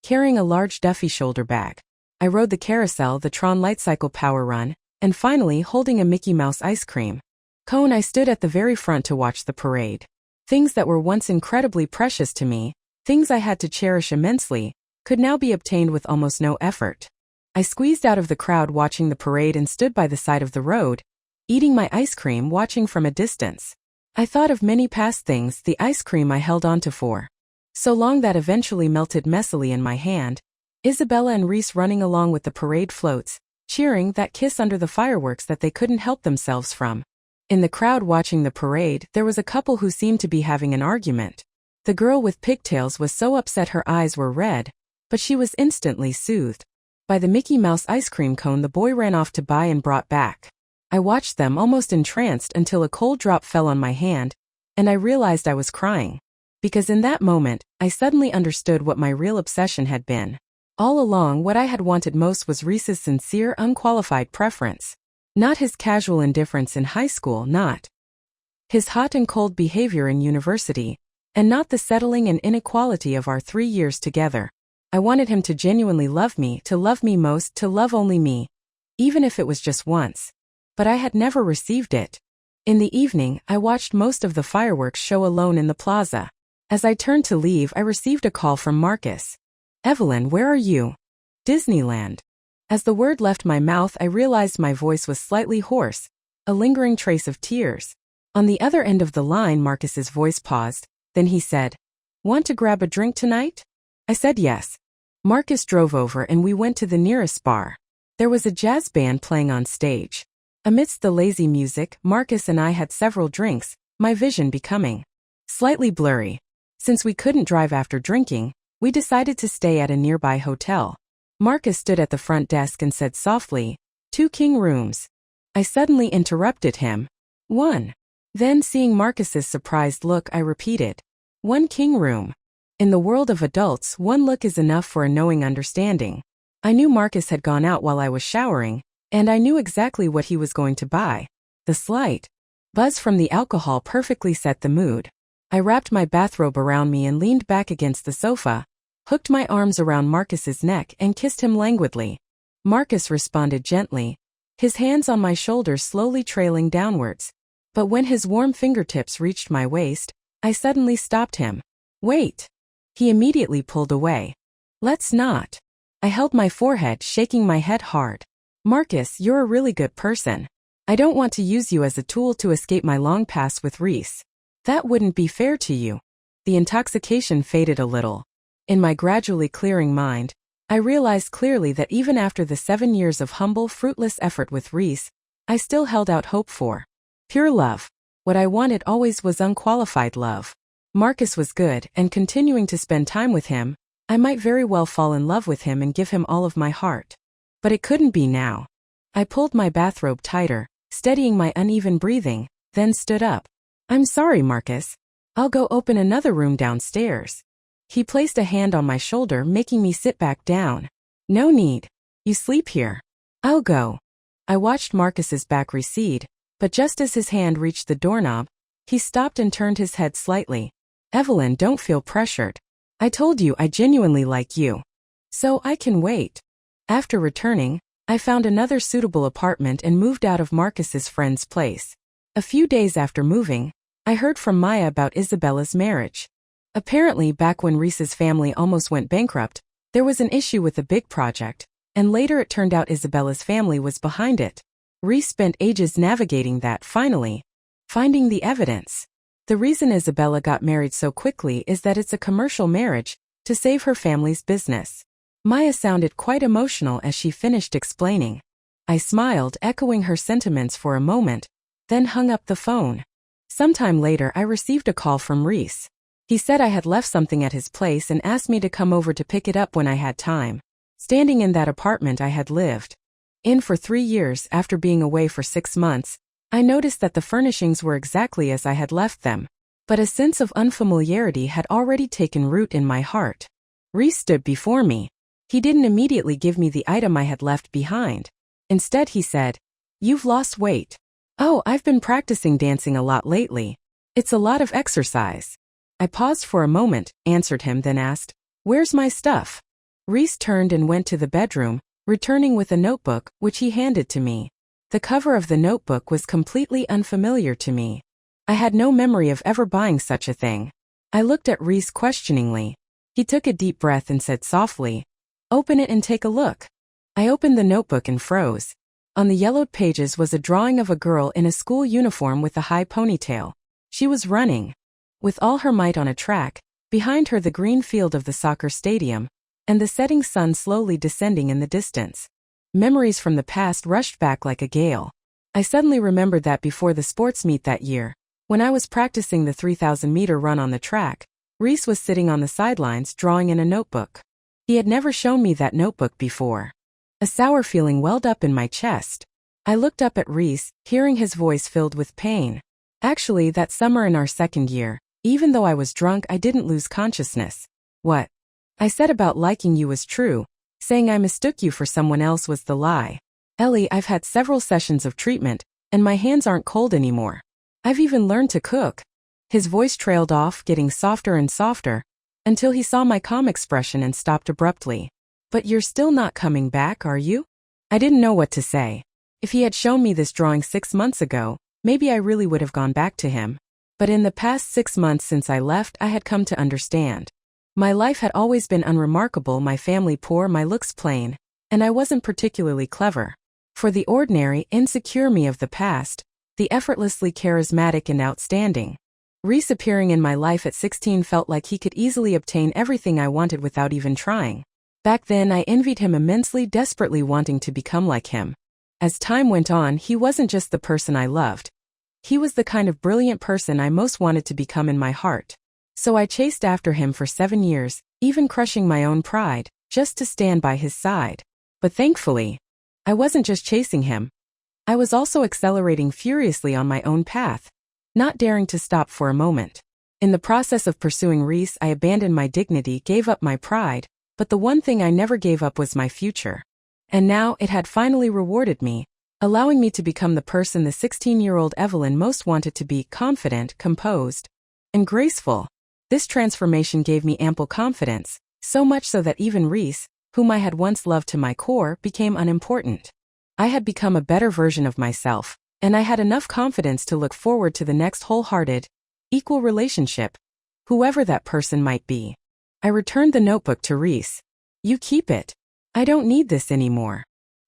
carrying a large Duffy shoulder bag. I rode the carousel, the Tron Lightcycle Power Run, and finally holding a Mickey Mouse ice cream cone. I stood at the very front to watch the parade. Things that were once incredibly precious to me, things I had to cherish immensely, could now be obtained with almost no effort. I squeezed out of the crowd watching the parade and stood by the side of the road, eating my ice cream, watching from a distance. I thought of many past things, the ice cream I held onto for so long that eventually melted messily in my hand, Isabella and Rhys running along with the parade floats, cheering, that kiss under the fireworks that they couldn't help themselves from. In the crowd watching the parade, there was a couple who seemed to be having an argument. The girl with pigtails was so upset her eyes were red, but she was instantly soothed by the Mickey Mouse ice cream cone the boy ran off to buy and brought back. I watched them almost entranced until a cold drop fell on my hand, and I realized I was crying. Because in that moment, I suddenly understood what my real obsession had been. All along, what I had wanted most was Rhys's sincere, unqualified preference. Not his casual indifference in high school, not his hot and cold behavior in university, and not the settling and inequality of our 3 years together. I wanted him to genuinely love me most, to love only me, even if it was just once. But I had never received it. In the evening, I watched most of the fireworks show alone in the plaza. As I turned to leave, I received a call from Marcus. Evelyn, where are you? Disneyland. As the word left my mouth, I realized my voice was slightly hoarse, a lingering trace of tears. On the other end of the line, Marcus's voice paused, then he said, Want to grab a drink tonight? I said yes. Marcus drove over and we went to the nearest bar. There was a jazz band playing on stage. Amidst the lazy music, Marcus and I had several drinks, my vision becoming slightly blurry. Since we couldn't drive after drinking, we decided to stay at a nearby hotel. Marcus stood at the front desk and said softly, 2 king rooms. I suddenly interrupted him. 1. Then, seeing Marcus's surprised look, I repeated, 1 king room. In the world of adults, one look is enough for a knowing understanding. I knew Marcus had gone out while I was showering, and I knew exactly what he was going to buy. The slight buzz from the alcohol perfectly set the mood. I wrapped my bathrobe around me and leaned back against the sofa, hooked my arms around Marcus's neck and kissed him languidly. Marcus responded gently, his hands on my shoulders slowly trailing downwards. But when his warm fingertips reached my waist, I suddenly stopped him. Wait. He immediately pulled away. Let's not. I held my forehead, shaking my head hard. Marcus, you're a really good person. I don't want to use you as a tool to escape my long past with Rhys. That wouldn't be fair to you. The intoxication faded a little. In my gradually clearing mind, I realized clearly that even after the 7 years of humble, fruitless effort with Rhys, I still held out hope for pure love. What I wanted always was unqualified love. Marcus was good, and continuing to spend time with him, I might very well fall in love with him and give him all of my heart. But it couldn't be now. I pulled my bathrobe tighter, steadying my uneven breathing, then stood up. I'm sorry, Marcus. I'll go open another room downstairs. He placed a hand on my shoulder, making me sit back down. No need. You sleep here. I'll go. I watched Marcus's back recede, but just as his hand reached the doorknob, he stopped and turned his head slightly. Evelyn, don't feel pressured. I told you I genuinely like you. So I can wait. After returning, I found another suitable apartment and moved out of Marcus's friend's place. A few days after moving, I heard from Maya about Isabella's marriage. Apparently, back when Rhys's family almost went bankrupt, there was an issue with a big project, and later it turned out Isabella's family was behind it. Rhys spent ages navigating that, finally finding the evidence. The reason Isabella got married so quickly is that it's a commercial marriage, to save her family's business. Maya sounded quite emotional as she finished explaining. I smiled, echoing her sentiments for a moment, then hung up the phone. Sometime later I received a call from Rhys. He said I had left something at his place and asked me to come over to pick it up when I had time. Standing in that apartment I had lived in for 3 years after being away for 6 months, I noticed that the furnishings were exactly as I had left them, but a sense of unfamiliarity had already taken root in my heart. Rhys stood before me. He didn't immediately give me the item I had left behind. Instead he said, "You've lost weight." "Oh, I've been practicing dancing a lot lately. It's a lot of exercise." I paused for a moment, answered him, then asked, "Where's my stuff?" Rhys turned and went to the bedroom, returning with a notebook, which he handed to me. The cover of the notebook was completely unfamiliar to me. I had no memory of ever buying such a thing. I looked at Rhys questioningly. He took a deep breath and said softly, "Open it and take a look." I opened the notebook and froze. On the yellowed pages was a drawing of a girl in a school uniform with a high ponytail. She was running with all her might on a track, behind her the green field of the soccer stadium, and the setting sun slowly descending in the distance. Memories from the past rushed back like a gale. I suddenly remembered that before the sports meet that year, when I was practicing the 3,000-meter run on the track, Rhys was sitting on the sidelines drawing in a notebook. He had never shown me that notebook before. A sour feeling welled up in my chest. I looked up at Rhys, hearing his voice filled with pain. Actually, that summer in our second year, even though I was drunk, I didn't lose consciousness. What I said about liking you was true. Saying I mistook you for someone else was the lie. Ellie, I've had several sessions of treatment, and my hands aren't cold anymore. I've even learned to cook. His voice trailed off, getting softer and softer, until he saw my calm expression and stopped abruptly. But you're still not coming back, are you? I didn't know what to say. If he had shown me this drawing 6 months ago, maybe I really would have gone back to him. But in the past 6 months since I left, I had come to understand. My life had always been unremarkable, my family poor, my looks plain, and I wasn't particularly clever. For the ordinary, insecure me of the past, the effortlessly charismatic and outstanding Rhys appearing in my life at 16 felt like he could easily obtain everything I wanted without even trying. Back then I envied him immensely, desperately wanting to become like him. As time went on, he wasn't just the person I loved. He was the kind of brilliant person I most wanted to become in my heart. So I chased after him for 7 years, even crushing my own pride, just to stand by his side. But thankfully, I wasn't just chasing him. I was also accelerating furiously on my own path, not daring to stop for a moment. In the process of pursuing Rhys, I abandoned my dignity, gave up my pride, but the one thing I never gave up was my future. And now it had finally rewarded me, allowing me to become the person the 16-year-old Evelyn most wanted to be: confident, composed, and graceful. This transformation gave me ample confidence, so much so that even Rhys, whom I had once loved to my core, became unimportant. I had become a better version of myself, and I had enough confidence to look forward to the next wholehearted, equal relationship, whoever that person might be. I returned the notebook to Rhys. "You keep it. I don't need this anymore."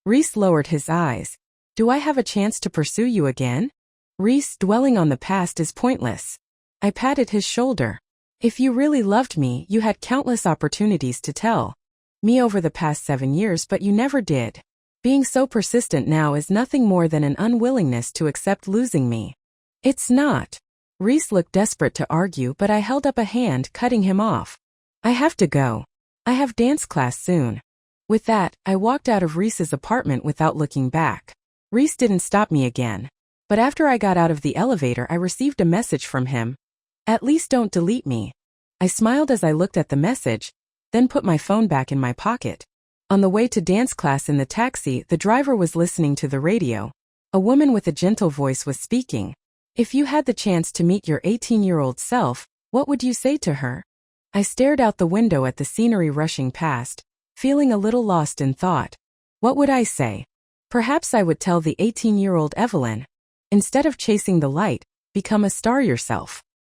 Rhys lowered his eyes. "Do I have a chance to pursue you again?" "Rhys, dwelling on the past is pointless." I patted his shoulder. "If you really loved me, you had countless opportunities to tell me over the past 7 years, but you never did. Being so persistent now is nothing more than an unwillingness to accept losing me." "It's not." Rhys looked desperate to argue, but I held up a hand, cutting him off. "I have to go. I have dance class soon." With that, I walked out of Rhys's apartment without looking back. Rhys didn't stop me again. But after I got out of the elevator, I received a message from him. "At least don't delete me." I smiled as I looked at the message, then put my phone back in my pocket. On the way to dance class in the taxi, the driver was listening to the radio. A woman with a gentle voice was speaking. "If you had the chance to meet your 18-year-old self, what would you say to her?" I stared out the window at the scenery rushing past, feeling a little lost in thought. What would I say? Perhaps I would tell the 18-year-old Evelyn, instead of chasing the light, become a star yourself.